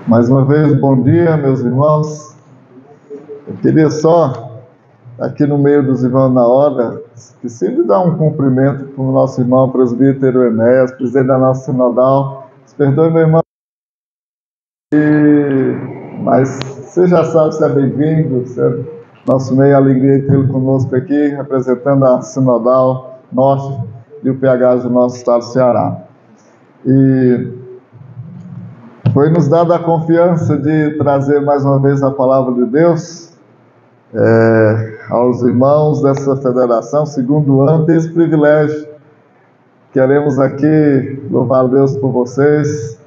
Mais uma vez, bom dia, meus irmãos. Eu queria só, aqui no meio dos irmãos na hora, esqueci de dar um cumprimento para o nosso irmão presbítero Enéas, presidente da nossa sinodal. Perdoe, meu irmão. Mas você já sabe, você é bem-vindo. Nosso meio, alegria de tê-lo conosco aqui, representando a sinodal norte e o PH do nosso estado do Ceará. E foi nos dada a confiança de trazer mais uma vez a palavra de Deus aos irmãos dessa federação, segundo ano, tem esse privilégio. Queremos aqui louvar a Deus por vocês,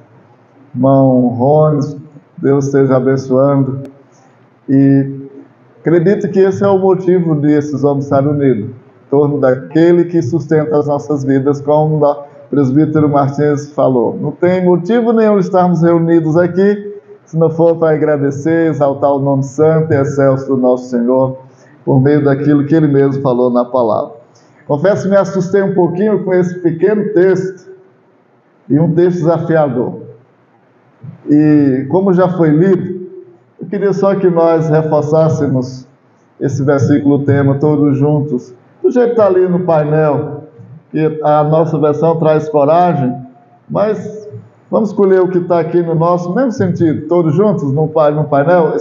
irmão Rony, Deus esteja abençoando. E acredito que esse é o motivo de esses homens estarem unidos, em torno daquele que sustenta as nossas vidas, como o presbítero Martins falou. Não tem motivo nenhum de estarmos reunidos aqui, se não for para agradecer, exaltar o nome santo e excelso do nosso Senhor, por meio daquilo que Ele mesmo falou na palavra. Confesso que me assustei um pouquinho com esse pequeno texto, e um texto desafiador. E como já foi lido, eu queria só que nós reforçássemos esse versículo tema todos juntos, do jeito que está ali no painel, que a nossa versão traz coragem, mas vamos escolher o que está aqui no nosso mesmo sentido, todos juntos no painel,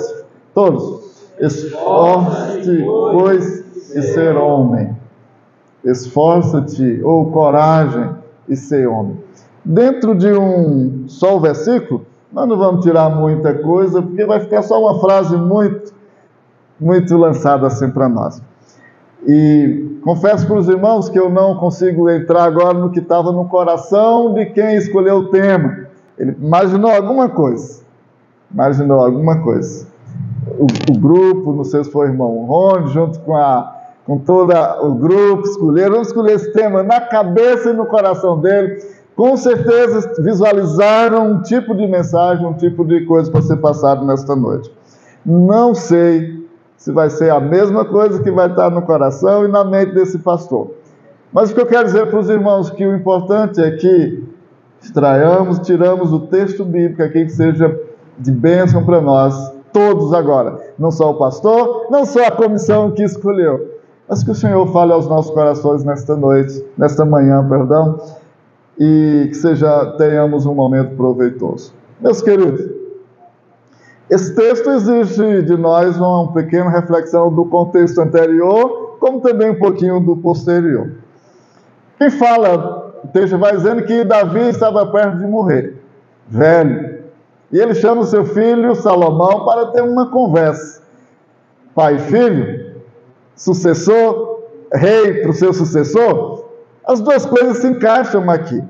todos. Esforce-te, pois, e ser homem. Esforça-te, ou coragem, e ser homem. Dentro de um só versículo, nós não vamos tirar muita coisa, porque vai ficar só uma frase muito lançada assim para nós. E confesso para os irmãos que eu não consigo entrar agora no que estava no coração de quem escolheu o tema. Ele imaginou alguma coisa. O grupo, não sei se foi o irmão Rony, junto com todo o grupo, vamos escolher esse tema na cabeça e no coração dele. Com certeza visualizaram um tipo de mensagem, um tipo de coisa para ser passado nesta noite. Não sei se vai ser a mesma coisa que vai estar no coração e na mente desse pastor. Mas o que eu quero dizer para os irmãos, que o importante é que tiramos o texto bíblico aqui, que seja de bênção para nós, todos agora. Não só o pastor, não só a comissão que escolheu, mas que o Senhor fale aos nossos corações nesta manhã, e que tenhamos um momento proveitoso. Meus queridos, esse texto exige de nós uma pequena reflexão do contexto anterior, como também um pouquinho do posterior. Quem fala, o texto vai dizendo que Davi estava perto de morrer, velho, e ele chama o seu filho Salomão para ter uma conversa. Pai e filho, sucessor, rei para o seu sucessor, as duas coisas se encaixam aqui.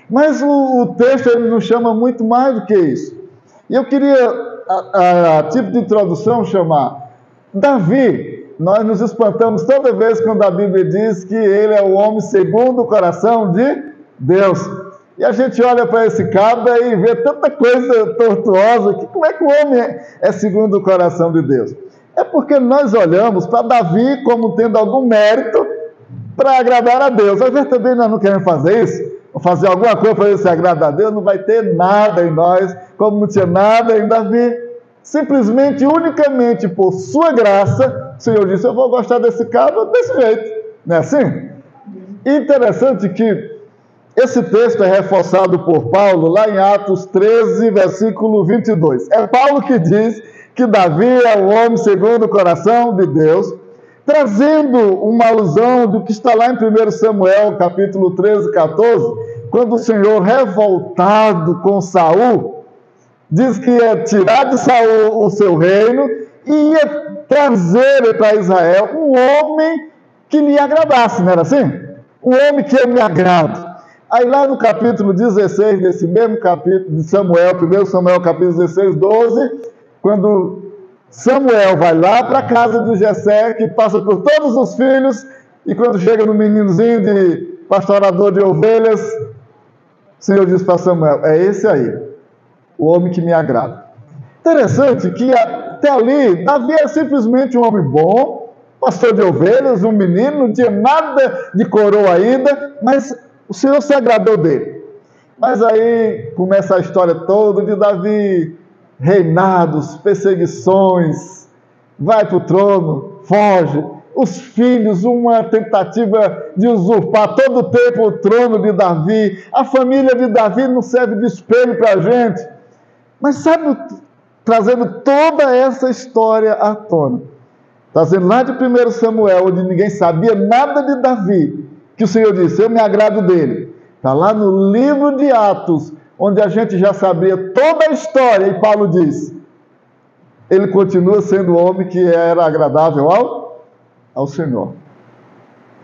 Mas o texto ele nos chama muito mais do que isso. E eu queria, a tipo de introdução, chamar Davi. Nós nos espantamos toda vez quando a Bíblia diz que ele é o homem segundo o coração de Deus. E a gente olha para esse cabra e vê tanta coisa tortuosa, que como é que o homem é segundo o coração de Deus? É porque nós olhamos para Davi como tendo algum mérito para agradar a Deus. Às vezes também nós não queremos fazer isso, ou fazer alguma coisa para se agradar a Deus, não vai ter nada em nós, como não tinha nada em Davi. Simplesmente, unicamente por sua graça, o Senhor disse: eu vou gostar desse cabra desse jeito. Não é assim? Interessante que esse texto é reforçado por Paulo lá em Atos 13, versículo 22. É Paulo que diz que Davi é o homem segundo o coração de Deus, trazendo uma alusão do que está lá em 1 Samuel, capítulo 13, 14, quando o Senhor, revoltado com Saul, diz que ia tirar de Saul o seu reino e ia trazer para Israel um homem que lhe agradasse, não era assim? Um homem que eu me agrado. Aí lá no capítulo 16, desse mesmo capítulo de Samuel, 1 Samuel, capítulo 16, 12, quando Samuel vai lá para a casa de Jessé, que passa por todos os filhos, e quando chega no meninozinho de pastorador de ovelhas, o Senhor diz para Samuel: é esse aí, o homem que me agrada. Interessante que até ali, Davi é simplesmente um homem bom, pastor de ovelhas, um menino, não tinha nada de coroa ainda, mas o Senhor se agradou dele. Mas aí começa a história toda de Davi reinados, perseguições, vai para o trono, foge. Os filhos, uma tentativa de usurpar todo o tempo o trono de Davi. A família de Davi não serve de espelho para a gente. Mas sabe, trazendo toda essa história à tona, trazendo lá de 1 Samuel, onde ninguém sabia nada de Davi, que o Senhor disse, eu me agrado dele. Está lá no livro de Atos, onde a gente já sabia toda a história, e Paulo diz, ele continua sendo o homem que era agradável ao Senhor.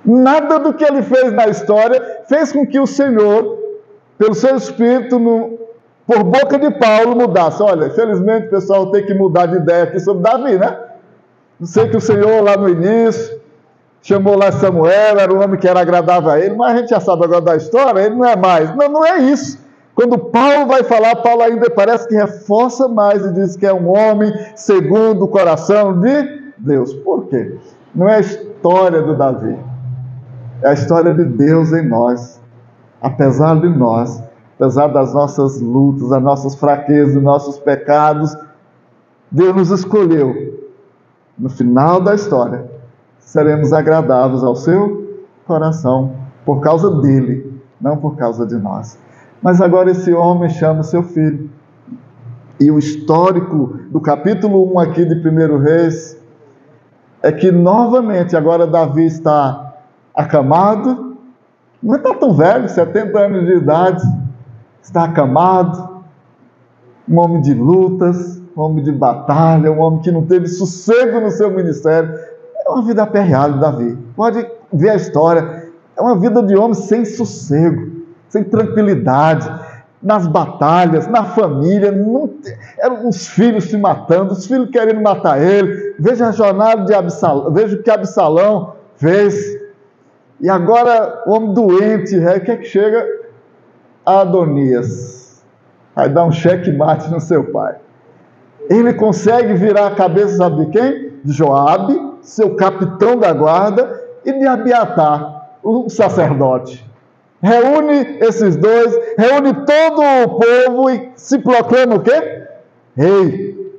Nada do que ele fez na história fez com que o Senhor, pelo seu Espírito, por boca de Paulo, mudasse. Olha, infelizmente o pessoal tem que mudar de ideia aqui sobre Davi, né? Não sei que o Senhor lá no início chamou lá Samuel, era um homem que era agradável a ele, mas a gente já sabe agora da história, ele não é mais. Não, não é isso. Quando Paulo vai falar, Paulo ainda parece que reforça mais e diz que é um homem segundo o coração de Deus. Por quê? Não é a história do Davi, é a história de Deus em nós. Apesar de nós, apesar das nossas lutas, das nossas fraquezas, dos nossos pecados, Deus nos escolheu. No final da história, seremos agradáveis ao seu coração, por causa dele, não por causa de nós. Mas agora esse homem chama seu filho. E o histórico do capítulo 1 aqui de 1 Reis é que novamente agora Davi está acamado, não está tão velho, 70 anos de idade, está acamado, um homem de lutas, um homem de batalha, um homem que não teve sossego no seu ministério. É uma vida aperreada, Davi. Pode ver a história, é uma vida de homem sem sossego, sem tranquilidade, nas batalhas, na família, eram os filhos se matando, os filhos querendo matar ele. Veja a jornada de Absalão, veja o que Absalão fez. E agora o homem doente, o que é que chega? Adonias. Vai dar um checkmate no seu pai. Ele consegue virar a cabeça, sabe de quem? De Joabe, seu capitão da guarda, e de Abiatar, o sacerdote. Reúne esses dois, reúne todo o povo e se proclama o quê? Rei.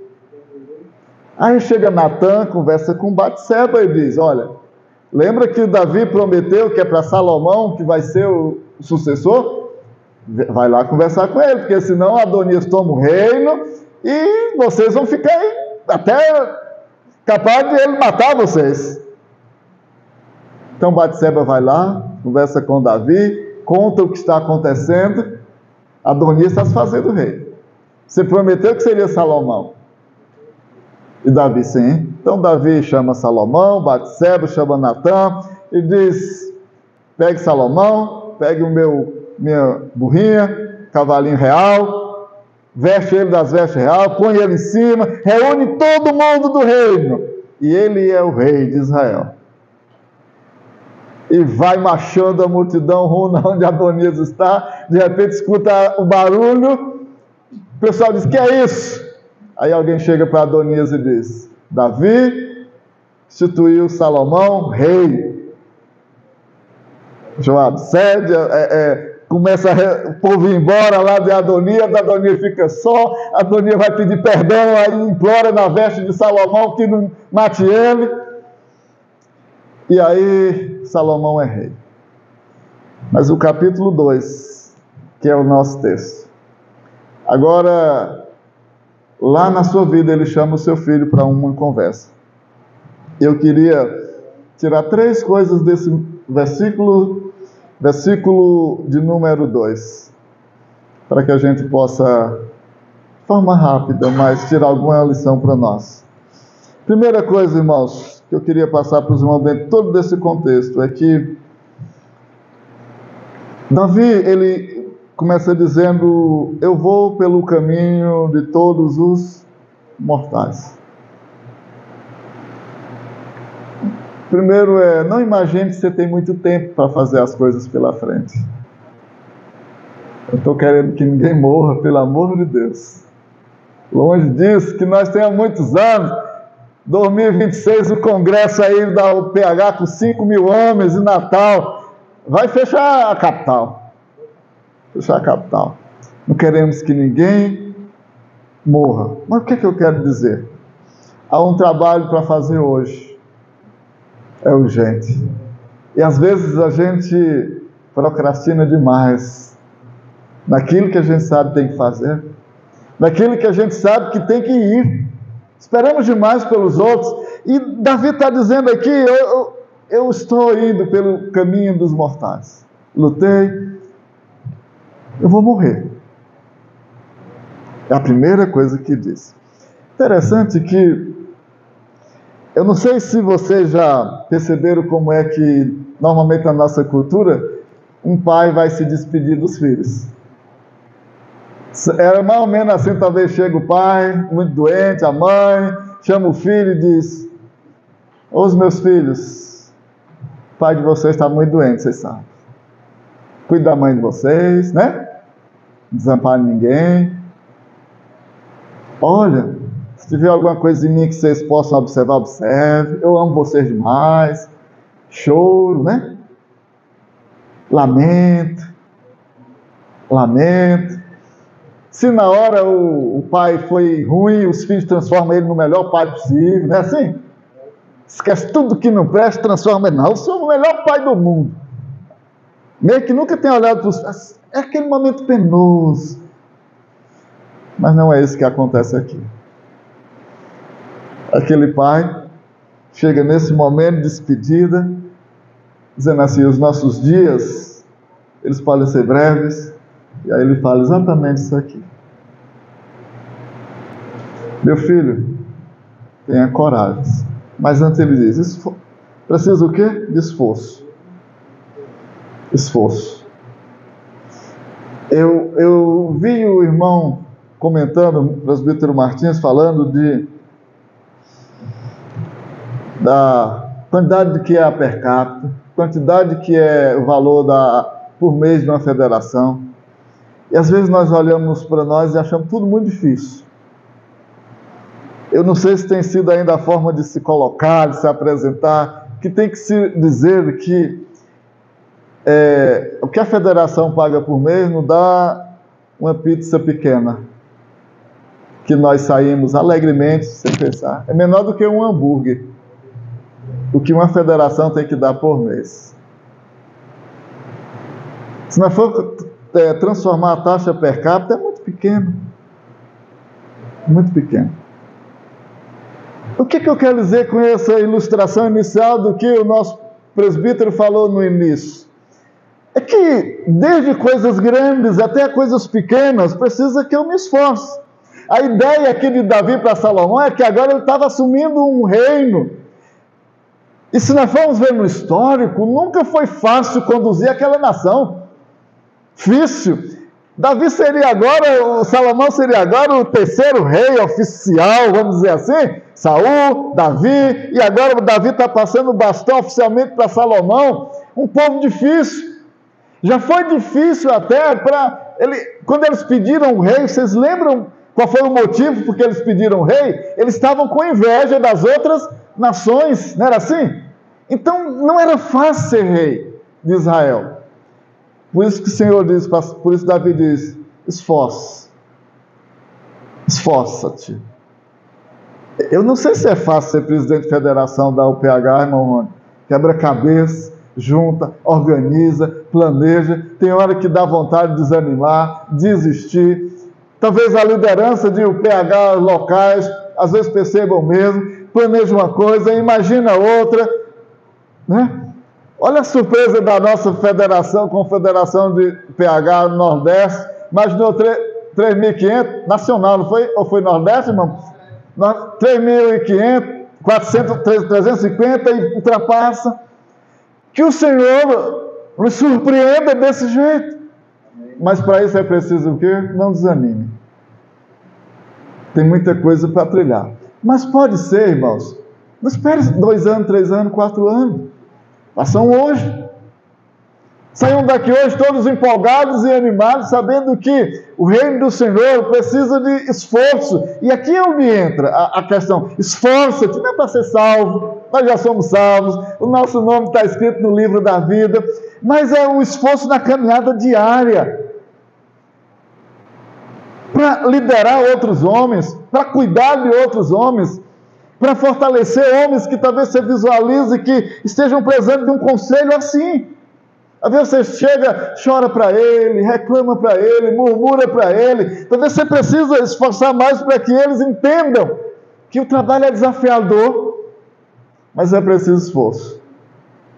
Aí chega Natã, conversa com Batseba e diz, olha, lembra que Davi prometeu que é para Salomão que vai ser o sucessor? Vai lá conversar com ele, porque senão Adonias toma o reino e vocês vão ficar aí, até capaz de ele matar vocês. Então Batseba vai lá, conversa com Davi, conta o que está acontecendo. Adonias está se fazendo rei. Você prometeu que seria Salomão. E Davi, sim. Então Davi chama Salomão, Batseba chama Natã e diz, pegue Salomão, pegue minha burrinha, cavalinho real, veste ele das vestes real, põe ele em cima, reúne todo mundo do reino. E ele é o rei de Israel. E vai marchando a multidão rumo onde Adonias está. De repente escuta o barulho. O pessoal diz, que é isso? Aí alguém chega para Adonias e diz, Davi instituiu Salomão rei. Joabe cede, começa o povo ir embora lá de Adonias fica só. Adonias vai pedir perdão, aí implora na veste de Salomão que não mate ele. E aí Salomão é rei. Mas o capítulo 2, que é o nosso texto. Agora, lá na sua vida, ele chama o seu filho para uma conversa. Eu queria tirar 3 coisas desse versículo de número 2, para que a gente possa, de forma rápida, mas tirar alguma lição para nós. Primeira coisa, irmãos, que eu queria passar para os irmãos dentro de todo desse contexto, é que Davi, ele começa dizendo, eu vou pelo caminho de todos os mortais. Primeiro não imagine que você tem muito tempo para fazer as coisas pela frente. Eu estou querendo que ninguém morra, pelo amor de Deus. Longe disso, que nós tenhamos muitos anos. 2026, o congresso aí da UPH com 5.000 homens em Natal. Vai fechar a capital. Fechar a capital. Não queremos que ninguém morra. Mas o que eu quero dizer? Há um trabalho para fazer hoje. É urgente. E às vezes a gente procrastina demais naquilo que a gente sabe que tem que fazer, naquilo que a gente sabe que tem que ir. Esperamos demais pelos outros. E Davi está dizendo aqui, eu estou indo pelo caminho dos mortais. Lutei, eu vou morrer. É a primeira coisa que diz. Interessante que, eu não sei se vocês já perceberam como é que, normalmente na nossa cultura, um pai vai se despedir dos filhos. Era mais ou menos assim, talvez chega o pai, muito doente, a mãe, chama o filho e diz: os meus filhos, o pai de vocês está muito doente, vocês sabem. Cuide da mãe de vocês, né? Não desampare ninguém. Olha, se tiver alguma coisa em mim que vocês possam observar, observe. Eu amo vocês demais. Choro, né? Lamento. Se na hora o pai foi ruim, os filhos transformam ele no melhor pai possível, não é assim? Esquece tudo que não presta, transforma ele. Não, eu sou o melhor pai do mundo. Meio que nunca tem olhado para os... É aquele momento penoso. Mas não é isso que acontece aqui. Aquele pai chega nesse momento de despedida, dizendo assim: os nossos dias, eles podem ser breves. E aí ele fala exatamente isso aqui: meu filho, tenha coragem. Mas antes ele diz: precisa o quê? De esforço. Esforço. Eu vi o irmão comentando, o presbítero Martins, falando da quantidade que é a per capita, quantidade que é o valor por mês de uma federação. E às vezes nós olhamos para nós e achamos tudo muito difícil. Eu não sei se tem sido ainda a forma de se colocar, de se apresentar, que tem que se dizer que o que a federação paga por mês não dá uma pizza pequena, que nós saímos alegremente, sem pensar. É menor do que um hambúrguer, o que uma federação tem que dar por mês. Se nós for transformar a taxa per capita, é muito pequeno. Muito pequeno. O que eu quero dizer com essa ilustração inicial do que o nosso presbítero falou no início? É que desde coisas grandes até coisas pequenas, precisa que eu me esforce. A ideia aqui de Davi para Salomão é que agora ele estava assumindo um reino. E se nós formos ver no histórico, nunca foi fácil conduzir aquela nação. Difícil. Salomão seria agora o terceiro rei oficial, vamos dizer assim. Saul, Davi, e agora Davi está passando o bastão oficialmente para Salomão. Um povo difícil. Já foi difícil até quando eles pediram o rei, vocês lembram qual foi o motivo por que eles pediram o rei? Eles estavam com inveja das outras nações, não era assim? Então não era fácil ser rei de Israel. Por isso que o Senhor diz, por isso Davi diz: esforça-te. Eu não sei se é fácil ser presidente de federação da UPH, irmão Rony. Quebra-cabeça, junta, organiza, planeja. Tem hora que dá vontade de desanimar, desistir. Talvez a liderança de UPH locais, às vezes percebam mesmo, planeja uma coisa, imagina outra, né? Olha a surpresa da nossa federação, Confederação de PH Nordeste, imaginou 3.500, nacional, não foi? Ou foi Nordeste, irmão? 3.500, 350 e ultrapassa. Que o Senhor nos surpreenda desse jeito. Mas para isso é preciso o quê? Não desanime. Tem muita coisa para trilhar. Mas pode ser, irmãos, não espere 2 anos, 3 anos, 4 anos. Façam hoje. Saiam daqui hoje todos empolgados e animados, sabendo que o reino do Senhor precisa de esforço. E aqui é onde entra a questão. Esforça-te, não é para ser salvo. Nós já somos salvos. O nosso nome está escrito no livro da vida. Mas é um esforço na caminhada diária. para liderar outros homens, para cuidar de outros homens, para fortalecer homens que talvez você visualize que estejam precisando de um conselho assim. Às vezes você chega, chora para ele, reclama para ele, murmura para ele. Talvez você precisa esforçar mais para que eles entendam que o trabalho é desafiador, mas é preciso esforço,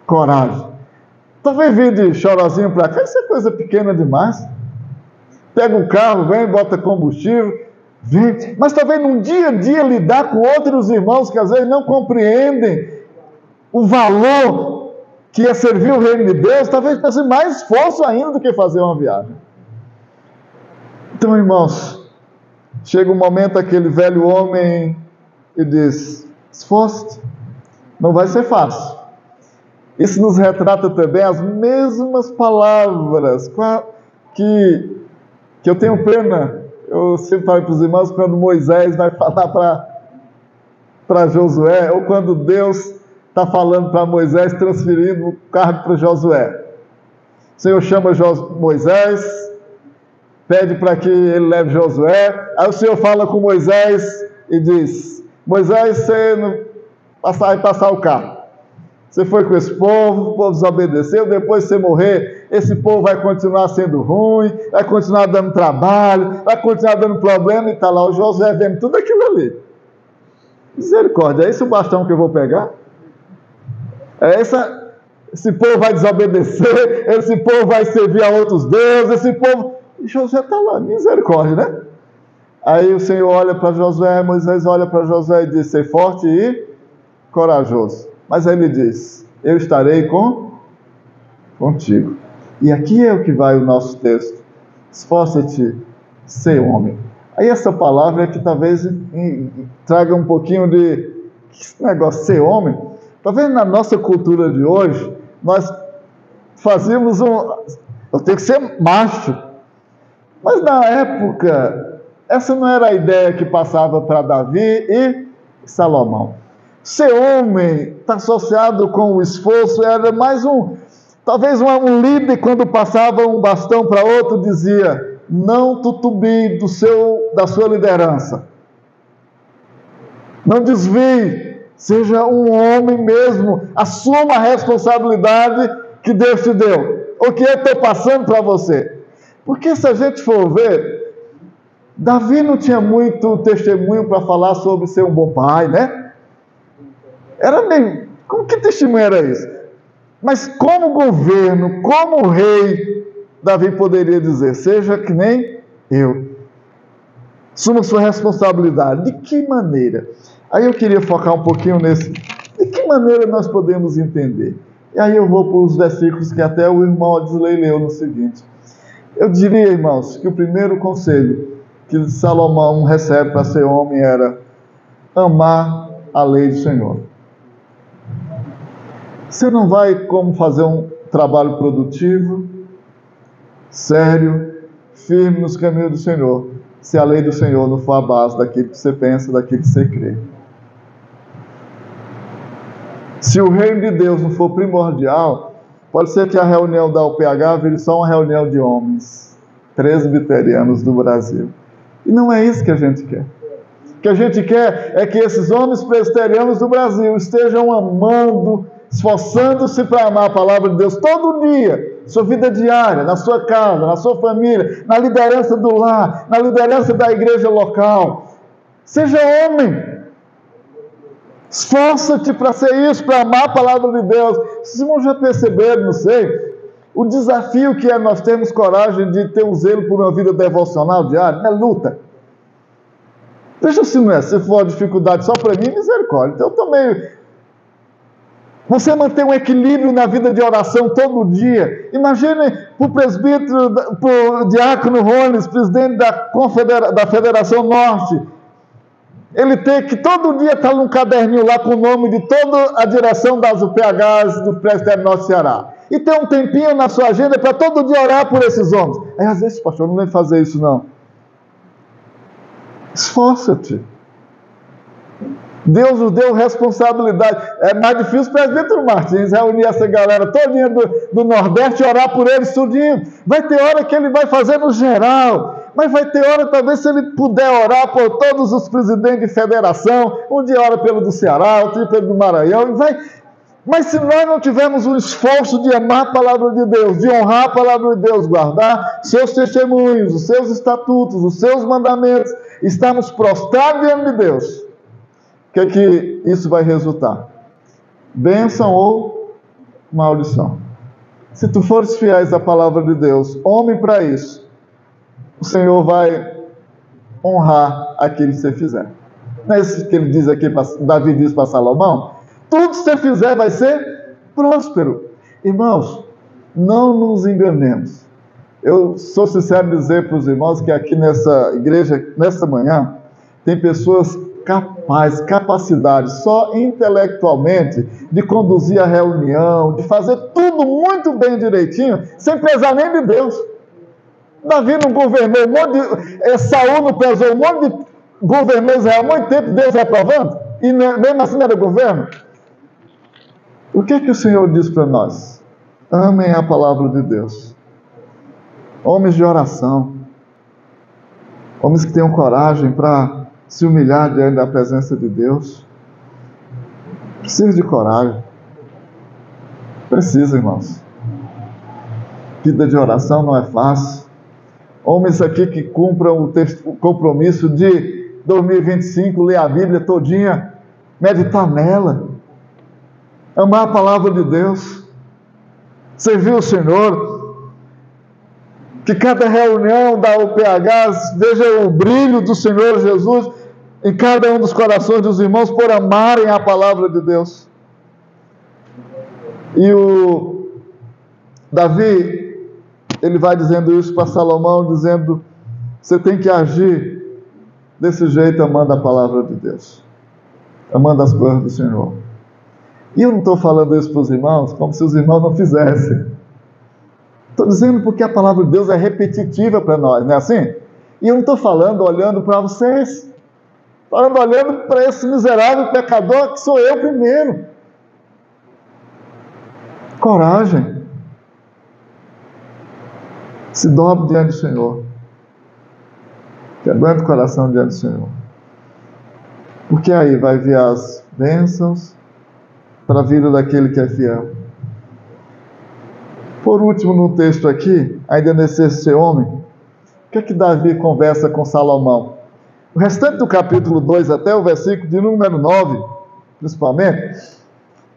coragem. Talvez vir de chorozinho para cá, isso é coisa pequena demais. Pega um carro, vem, bota combustível, vem. Mas talvez num dia a dia lidar com outros irmãos que às vezes não compreendem o valor que é servir o reino de Deus, talvez precise mais esforço ainda do que fazer uma viagem. Então, irmãos, chega um momento aquele velho homem e diz: esforce-te, não vai ser fácil. Isso nos retrata também as mesmas palavras que eu tenho pena. Eu sempre falo para os irmãos, quando Moisés vai falar para Josué, ou quando Deus está falando para Moisés, transferindo o cargo para Josué. O Senhor chama Moisés, pede para que ele leve Josué, aí o Senhor fala com Moisés e diz: Moisés, você vai passar o carro. Você foi com esse povo, o povo desobedeceu, depois de você morrer, esse povo vai continuar sendo ruim, vai continuar dando trabalho, vai continuar dando problema, e está lá o Josué vendo tudo aquilo ali. Misericórdia, é esse o bastão que eu vou pegar? Esse povo vai desobedecer, esse povo vai servir a outros deuses, esse povo... E Josué está lá, misericórdia, né? Aí o Senhor olha para Josué, Moisés olha para Josué e diz: ser forte e corajoso. Mas aí ele diz: eu estarei contigo. E aqui é o que vai o nosso texto: esforça-te, ser homem. Aí essa palavra é que talvez traga um pouquinho de esse negócio, ser homem. Talvez na nossa cultura de hoje, nós fazíamos eu tenho que ser macho. Mas na época, essa não era a ideia que passava para Davi e Salomão. Ser homem está associado com o esforço, era mais talvez um líder, quando passava um bastão para outro, dizia: não tutubie da sua liderança, não desvie, seja um homem mesmo, assuma a responsabilidade que Deus te deu, o que eu estou passando para você. Porque se a gente for ver, Davi não tinha muito testemunho para falar sobre ser um bom pai, né? Era meio... Como que testemunho era isso? Mas como governo, como rei, Davi poderia dizer: seja que nem eu. Assuma sua responsabilidade. De que maneira? Aí eu queria focar um pouquinho nesse. De que maneira nós podemos entender? E aí eu vou para os versículos que até o irmão Adisley leu no seguinte. Eu diria, irmãos, que o primeiro conselho que Salomão recebe para ser homem era amar a lei do Senhor. Você não vai como fazer um trabalho produtivo, sério, firme nos caminhos do Senhor, se a lei do Senhor não for a base daquilo que você pensa, daquilo que você crê. Se o reino de Deus não for primordial, pode ser que a reunião da UPH vire só uma reunião de homens presbiterianos do Brasil. E não é isso que a gente quer. O que a gente quer é que esses homens presbiterianos do Brasil estejam amando, esforçando-se para amar a palavra de Deus todo dia, sua vida diária, na sua casa, na sua família, na liderança do lar, na liderança da igreja local. Seja homem. Esforça-te para ser isso, para amar a palavra de Deus. Vocês irmãos já perceberam, não sei, o desafio que é nós termos coragem de ter um zelo por uma vida devocional diária? É luta. Veja se não é. Se for dificuldade só para mim, misericórdia. Então eu também... Você manter um equilíbrio na vida de oração todo dia. Imagine para o presbítero, para o diácono Rones, presidente da Federação Norte, ele tem que todo dia estar num caderninho lá com o nome de toda a direção das UPHs do Presbitério Norte Ceará. E ter um tempinho na sua agenda para todo dia orar por esses homens. Aí às vezes, pastor, não vem fazer isso não. Esforça-te. Deus nos deu responsabilidade. É mais difícil o presbítero Martins reunir essa galera todinha do Nordeste e orar por eles tudinho. Vai ter hora que ele vai fazer no geral. Mas vai ter hora, talvez, se ele puder orar por todos os presidentes de federação, um dia ora pelo do Ceará, outro dia pelo do Maranhão, e vai. Mas se nós não tivermos um esforço de amar a palavra de Deus, de honrar a palavra de Deus, guardar seus testemunhos, os seus estatutos, os seus mandamentos, estarmos prostrados diante de Deus, o que é que isso vai resultar? Bênção ou maldição? Se tu fores fiéis à palavra de Deus, homem para isso, o Senhor vai honrar aquilo que você fizer. Não é isso que ele diz aqui, Davi diz para Salomão? Tudo que você fizer vai ser próspero. Irmãos, não nos enganemos. Eu sou sincero em dizer para os irmãos que aqui nessa igreja, nessa manhã, tem pessoas capazes, capacidade, só intelectualmente, de conduzir a reunião, de fazer tudo muito bem direitinho, sem prezar nem de Deus. Davi não governou um monte de... Saul não pesou um monte de... Governou Israel há muito tempo, Deus reprovando, e mesmo assim não era governo. O que é que o Senhor diz para nós? Amem a palavra de Deus. Homens de oração. Homens que tenham coragem para se humilhar diante da presença de Deus. Precisa de coragem. Precisa, irmãos. Vida de oração não é fácil. Homens aqui que cumpram o compromisso de 2025, ler a Bíblia todinha, meditar nela. Amar a palavra de Deus, servir o Senhor, que cada reunião da UPH veja o brilho do Senhor Jesus em cada um dos corações dos irmãos por amarem a palavra de Deus. E o Davi, ele vai dizendo isso para Salomão, dizendo, você tem que agir desse jeito, amando a palavra de Deus, amando as coisas do Senhor. E eu não estou falando isso para os irmãos como se os irmãos não fizessem. Estou dizendo porque a palavra de Deus é repetitiva para nós, não é assim? E eu não estou falando olhando para vocês. Falando olhando para esse miserável pecador que sou eu primeiro. Coragem. Se dobre diante do Senhor. Quebrando o coração diante do Senhor. Porque aí vai vir as bênçãos para a vida daquele que é fiel. Por último, no texto aqui, ainda nesse homem, o que é que Davi conversa com Salomão? O restante do capítulo 2 até o versículo de número 9, principalmente,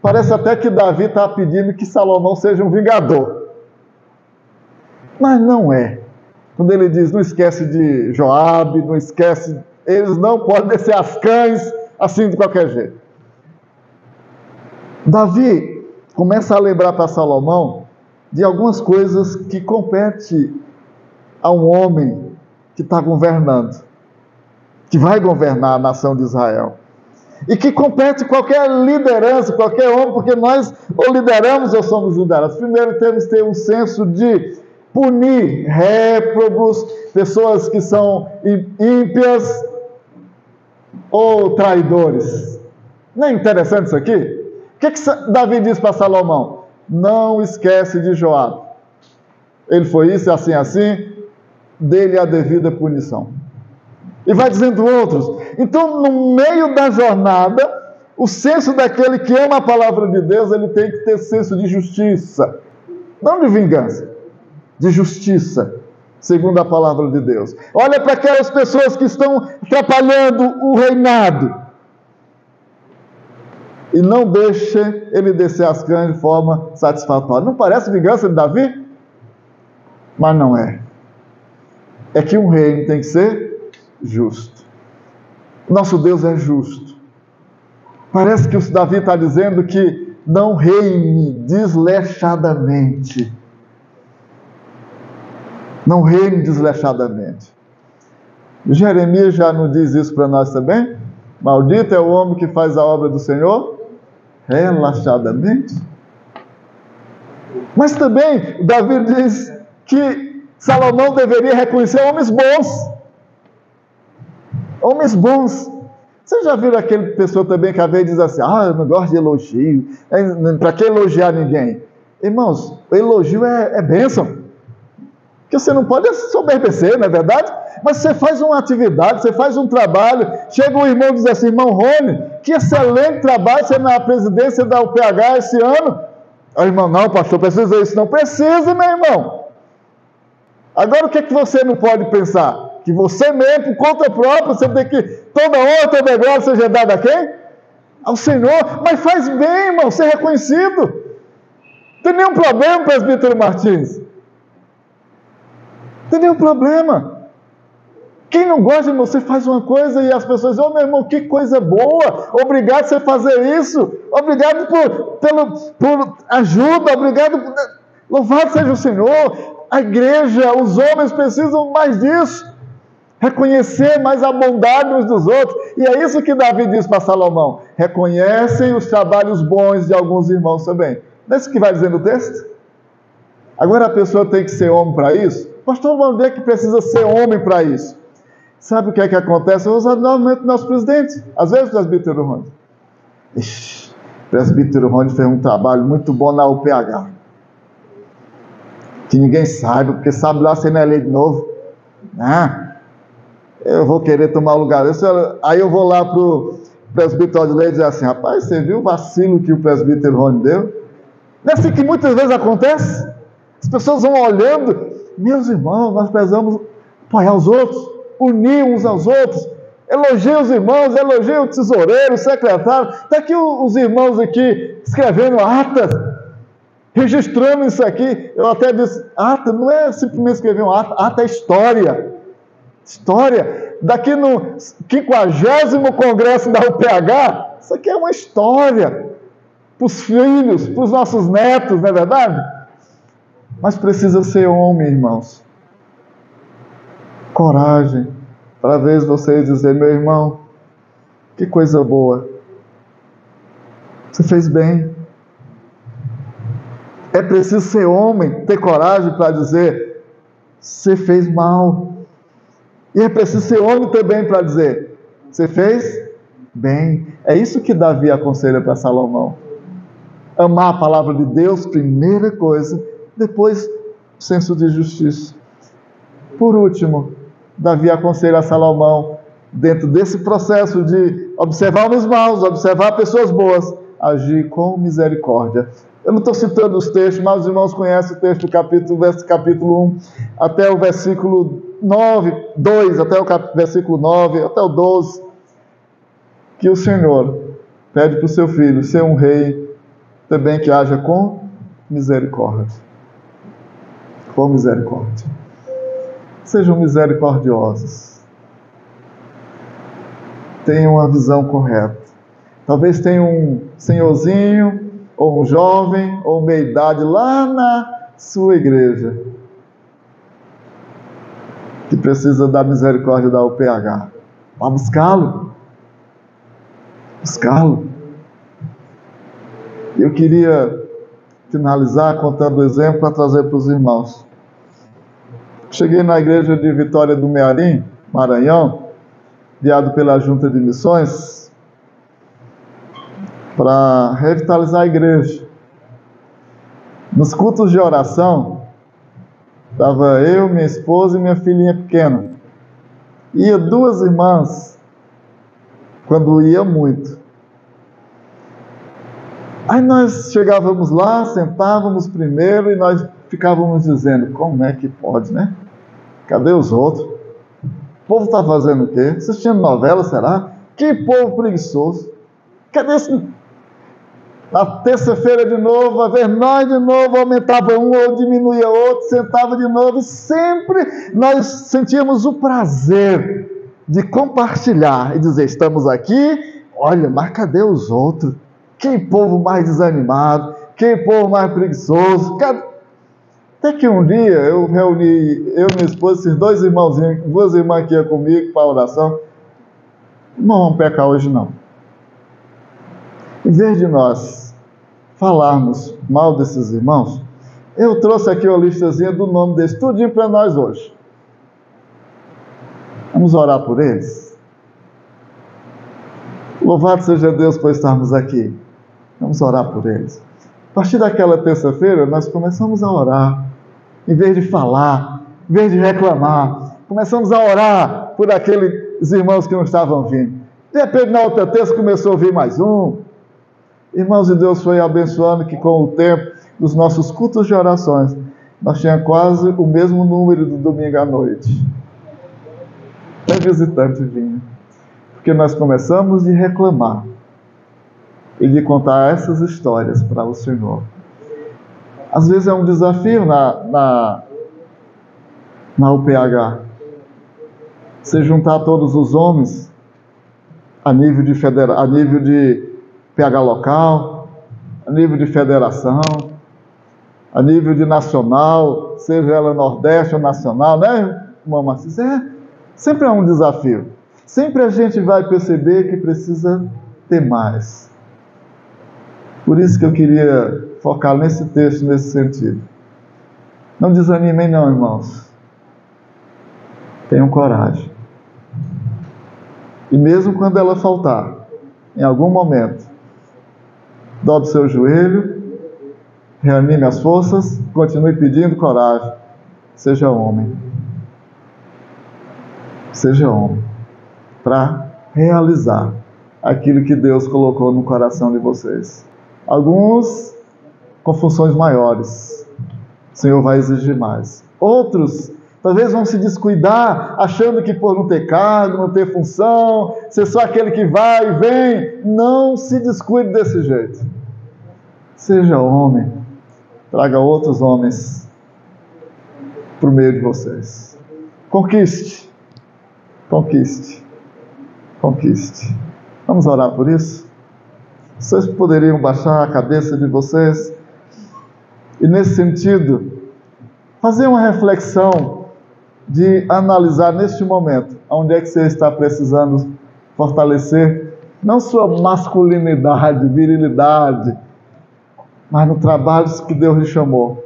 parece até que Davi está pedindo que Salomão seja um vingador. Mas não é. Quando ele diz, não esquece de Joabe, não esquece, eles não podem descer as cães assim de qualquer jeito. Davi começa a lembrar para Salomão de algumas coisas que compete a um homem que está governando, que vai governar a nação de Israel, e que compete qualquer liderança, qualquer homem, porque nós ou lideramos ou somos liderados. Primeiro temos que ter um senso de punir réprobos, pessoas que são ímpias ou traidores. Não é interessante isso aqui? O que Davi diz para Salomão? Não esquece de Joabe. Ele foi isso, assim, dê-lhe a devida punição. E vai dizendo outros. Então, no meio da jornada, o senso daquele que ama a palavra de Deus, ele tem que ter senso de justiça. Não de vingança, de justiça, segundo a palavra de Deus. Olha para aquelas pessoas que estão atrapalhando o reinado. E não deixe ele descer as cães de forma satisfatória. Não parece vingança de Davi? Mas não é. É que um reino tem que ser justo. Nosso Deus é justo. Parece que o Davi está dizendo que não reine desleixadamente. Não reine desleixadamente. Jeremias já não diz isso para nós também? Maldito é o homem que faz a obra do Senhor relaxadamente. Mas também Davi diz que Salomão deveria reconhecer homens bons. Homens bons. Você já viu aquele pessoa também que às vezes diz assim, eu não gosto de elogio, para que elogiar ninguém? Irmãos, o elogio é bênção. Porque você não pode soberbecer, não é verdade? Mas você faz uma atividade, você faz um trabalho. Chega um irmão e diz assim: irmão Rony, que excelente trabalho você na presidência da UPH esse ano. Aí o irmão: não, pastor, precisa isso. Não precisa, meu irmão. Agora o que é que você não pode pensar? Que você mesmo, por conta própria, você tem que toda honra, toda glória seja dada a quem? Ao Senhor. Mas faz bem, irmão, ser reconhecido. Não tem nenhum problema, presbítero Martins. Não tem nenhum problema. Quem não gosta, irmão, você faz uma coisa e as pessoas dizem: meu irmão, que coisa boa, obrigado por você fazer isso, obrigado por ajuda, obrigado por... Louvado seja o Senhor. A igreja, os homens precisam mais disso, reconhecer mais a bondade uns dos outros. E é isso que Davi diz para Salomão: reconhecem os trabalhos bons de alguns irmãos também. Não é isso que vai dizer no texto? Agora a pessoa tem que ser homem para isso? Pastor, vamos ver que precisa ser homem para isso. Sabe o que é que acontece? Eu vou usar novamente o nosso presidente. Às vezes o presbítero Rony. O presbítero Rony fez um trabalho muito bom na UPH. Que ninguém saiba, porque sabe lá se não é lei de novo. Eu vou querer tomar o lugar desse. Aí eu vou lá para o presbítero de lei e dizer assim: rapaz, você viu o vacilo que o presbítero Rony deu? Não é assim que muitas vezes acontece? As pessoas vão olhando: meus irmãos, nós precisamos apoiar os outros, unir uns aos outros, elogiar os irmãos, elogiar o tesoureiro, o secretário. Está aqui os irmãos aqui escrevendo atas, registrando isso aqui. Eu até disse: ata não é simplesmente escrever um ata, ata é história. História. Daqui no 50º congresso da UPH, isso aqui é uma história para os filhos, para os nossos netos, não é verdade? Mas precisa ser homem, irmãos. Coragem, para ver vocês dizer: meu irmão, que coisa boa. Você fez bem. É preciso ser homem, ter coragem para dizer: você fez mal. E é preciso ser homem também para dizer: você fez bem. É isso que Davi aconselha para Salomão. Amar a palavra de Deus, primeira coisa. Depois, senso de justiça. Por último, Davi aconselha a Salomão, dentro desse processo de observar os maus, observar pessoas boas, agir com misericórdia. Eu não estou citando os textos, mas os irmãos conhecem o texto do capítulo 1, até o versículo 9, 2, até o versículo 9, até o 12, que o Senhor pede para o seu filho ser um rei, também que haja com misericórdia. Com misericórdia. Sejam misericordiosos. Tenham uma visão correta. Talvez tenha um senhorzinho, ou um jovem, ou meia-idade lá na sua igreja, que precisa da misericórdia da UPH. Vá buscá-lo. Buscá-lo. Eu queria finalizar contando o exemplo para trazer para os irmãos. Cheguei na igreja de Vitória do Mearim, Maranhão, enviado pela Junta de Missões, para revitalizar a igreja. Nos cultos de oração, estava eu, minha esposa e minha filhinha pequena. Ia 2 irmãs, quando ia muito. Aí nós chegávamos lá, sentávamos primeiro e nós ficávamos dizendo: como é que pode, né? Cadê os outros? O povo está fazendo o quê? Assistindo novela, será? Que povo preguiçoso. Cadê esse... Na terça-feira de novo, a ver nós de novo, aumentava um ou diminuía outro, sentava de novo, e sempre nós sentíamos o prazer de compartilhar e dizer: estamos aqui, olha, mas cadê os outros? Que povo mais desanimado, que povo mais preguiçoso. Até que um dia eu reuni, eu e minha esposa, esses 2 irmãozinhos, 2 irmãs que iam comigo para a oração. Não vamos pecar hoje não. Em vez de nós falarmos mal desses irmãos, eu trouxe aqui uma listazinha do nome deles, tudinho para nós hoje. Vamos orar por eles? Louvado seja Deus por estarmos aqui. Vamos orar por eles. A partir daquela terça-feira, nós começamos a orar. Em vez de falar, em vez de reclamar. Começamos a orar por aqueles irmãos que não estavam vindo. De repente, na outra terça, começou a vir mais um. Irmãos, e Deus foi abençoando que com o tempo dos nossos cultos de orações, nós tínhamos quase o mesmo número do domingo à noite. Até visitante vinha. Porque nós começamos de reclamar e de contar essas histórias para o Senhor. Às vezes é um desafio na UPH. Você juntar todos os homens a nível de PH local, a nível de federação, a nível de nacional, seja ela nordeste ou nacional, né, irmão Marcis? Sempre é um desafio. Sempre a gente vai perceber que precisa ter mais. Por isso que eu queria focar nesse texto, nesse sentido. Não desanimem não, irmãos. Tenham coragem. E mesmo quando ela faltar, em algum momento, dobre seu joelho, reanime as forças, continue pedindo coragem. Seja homem. Seja homem. Para realizar aquilo que Deus colocou no coração de vocês. Alguns com funções maiores. O Senhor vai exigir mais. Outros talvez vão se descuidar, achando que por não ter cargo, não ter função, ser só aquele que vai e vem. Não se descuide desse jeito. Seja homem. Traga outros homens para o meio de vocês. Conquiste. Conquiste. Conquiste. Vamos orar por isso? Vocês poderiam baixar a cabeça de vocês e, nesse sentido, fazer uma reflexão de analisar neste momento onde é que você está precisando fortalecer, não sua masculinidade, virilidade, mas no trabalho que Deus lhe chamou.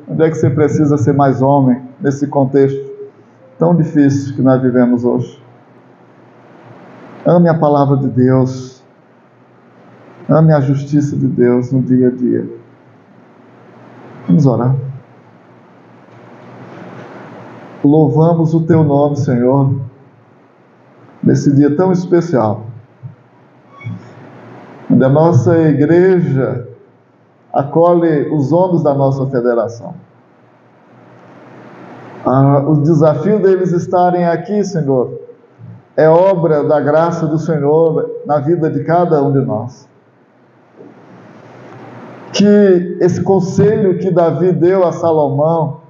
Onde é que você precisa ser mais homem nesse contexto tão difícil que nós vivemos hoje? Ame a palavra de Deus. Ame a justiça de Deus no dia a dia. Vamos orar. Louvamos o Teu nome, Senhor, nesse dia tão especial, onde a nossa igreja acolhe os homens da nossa federação. O desafio deles estarem aqui, Senhor, é obra da graça do Senhor na vida de cada um de nós. Que esse conselho que Davi deu a Salomão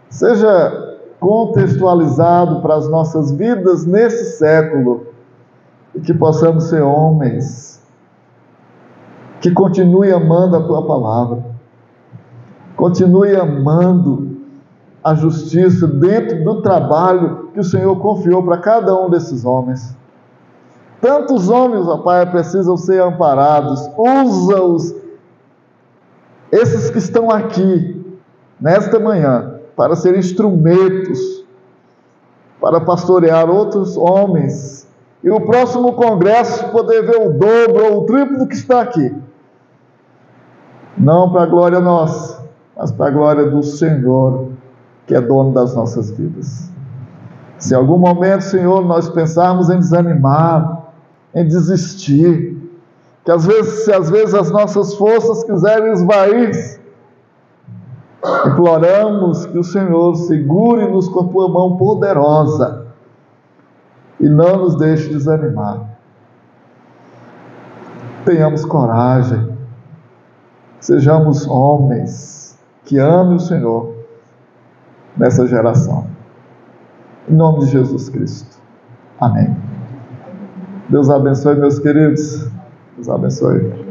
seja contextualizado para as nossas vidas nesse século e que possamos ser homens que continue amando a Tua palavra, continue amando a justiça dentro do trabalho que o Senhor confiou para cada um desses homens. Tantos homens, ó Pai, precisam ser amparados. Usa-os, esses que estão aqui nesta manhã, para ser instrumentos para pastorear outros homens e o próximo congresso poder ver o dobro ou o triplo do que está aqui. Não para a glória nossa, mas para a glória do Senhor, que é dono das nossas vidas. Se em algum momento, Senhor, nós pensarmos em desanimar, em desistir, que às vezes as nossas forças quiserem esvair, imploramos que o Senhor segure-nos com a Tua mão poderosa e não nos deixe desanimar. Tenhamos coragem, sejamos homens que amem o Senhor nessa geração. Em nome de Jesus Cristo. Amém. Deus abençoe, meus queridos. Deus abençoe.